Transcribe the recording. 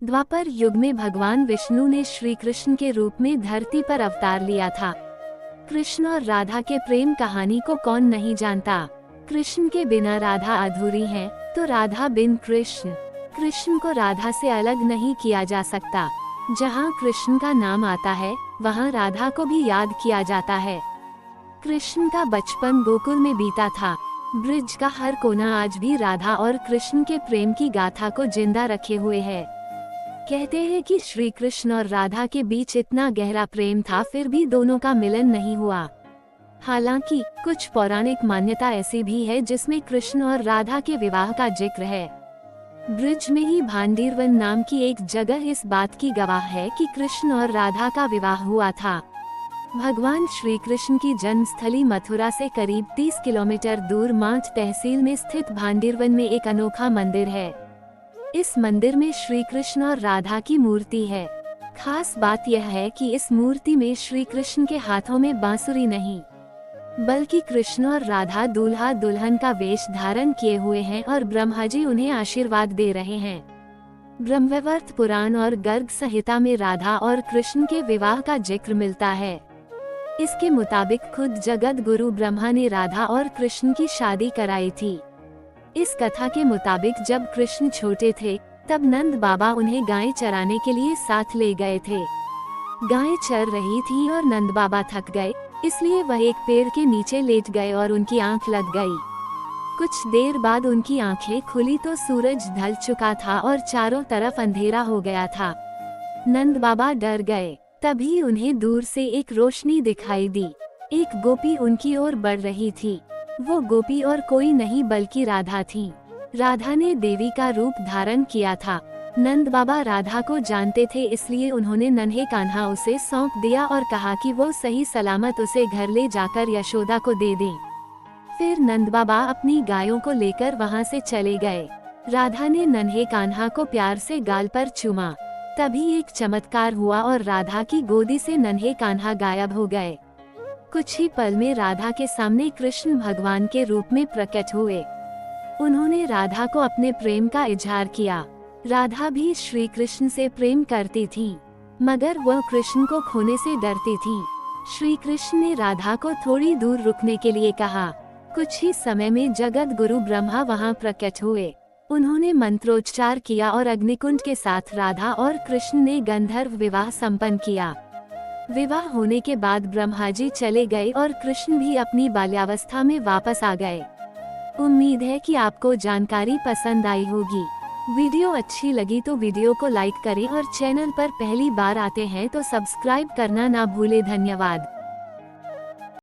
द्वापर युग में भगवान विष्णु ने श्री कृष्ण के रूप में धरती पर अवतार लिया था। कृष्ण और राधा के प्रेम कहानी को कौन नहीं जानता। कृष्ण के बिना राधा अधूरी है, तो राधा बिन कृष्ण। कृष्ण को राधा से अलग नहीं किया जा सकता। जहाँ कृष्ण का नाम आता है, वहाँ राधा को भी याद किया जाता है। कृष्ण का बचपन गोकुल में बीता था। ब्रिज का हर कोना आज भी राधा और कृष्ण के प्रेम की गाथा को जिंदा रखे हुए है। कहते हैं कि श्री कृष्ण और राधा के बीच इतना गहरा प्रेम था, फिर भी दोनों का मिलन नहीं हुआ। हालांकि कुछ पौराणिक मान्यता ऐसी भी है जिसमें कृष्ण और राधा के विवाह का जिक्र है। ब्रिज में ही भांडीरवन नाम की एक जगह इस बात की गवाह है कि कृष्ण और राधा का विवाह हुआ था। भगवान श्री कृष्ण की जन्मस्थली मथुरा से करीब 30 किलोमीटर दूर मांझ तहसील में स्थित भांडीरवन में एक अनोखा मंदिर है। इस मंदिर में श्री कृष्ण और राधा की मूर्ति है। खास बात यह है कि इस मूर्ति में श्री कृष्ण के हाथों में बांसुरी नहीं, बल्कि कृष्ण और राधा दूल्हा दुल्हन का वेश धारण किए हुए हैं और ब्रह्मा जी उन्हें आशीर्वाद दे रहे हैं। ब्रह्मवैवर्त पुराण और गर्ग संहिता में राधा और कृष्ण के विवाह का जिक्र मिलता है। इसके मुताबिक खुद जगत गुरु ब्रह्मा ने राधा और कृष्ण की शादी कराई थी। इस कथा के मुताबिक जब कृष्ण छोटे थे, तब नंद बाबा उन्हें गायें चराने के लिए साथ ले गए थे। गायें चर रही थी और नंद बाबा थक गए, इसलिए वह एक पेड़ के नीचे लेट गए और उनकी आंख लग गई। कुछ देर बाद उनकी आंखें खुली तो सूरज ढल चुका था और चारों तरफ अंधेरा हो गया था। नंद बाबा डर गए। तभी उन्हें दूर से एक रोशनी दिखाई दी। एक गोपी उनकी ओर बढ़ रही थी। वो गोपी और कोई नहीं बल्कि राधा थी। राधा ने देवी का रूप धारण किया था। नंद बाबा राधा को जानते थे, इसलिए उन्होंने नन्हे कान्हा उसे सौंप दिया और कहा कि वो सही सलामत उसे घर ले जाकर यशोदा को दे दें। फिर नंद बाबा अपनी गायों को लेकर वहां से चले गए। राधा ने नन्हे कान्हा को प्यार से गाल पर चूमा। तभी एक चमत्कार हुआ और राधा की गोदी से नन्हे कान्हा गायब हो गए। कुछ ही पल में राधा के सामने कृष्ण भगवान के रूप में प्रकट हुए। उन्होंने राधा को अपने प्रेम का इजहार किया। राधा भी श्री कृष्ण से प्रेम करती थी, मगर वह कृष्ण को खोने से डरती थी। श्री कृष्ण ने राधा को थोड़ी दूर रुकने के लिए कहा। कुछ ही समय में जगत गुरु ब्रह्मा वहां प्रकट हुए। उन्होंने मंत्रोच्चार किया और अग्निकुंड के साथ राधा और कृष्ण ने गंधर्व विवाह संपन्न किया। विवाह होने के बाद ब्रह्मा जी चले गए और कृष्ण भी अपनी बाल्यावस्था में वापस आ गए। उम्मीद है कि आपको जानकारी पसंद आई होगी। वीडियो अच्छी लगी तो वीडियो को लाइक करें और चैनल पर पहली बार आते हैं तो सब्सक्राइब करना ना भूले। धन्यवाद।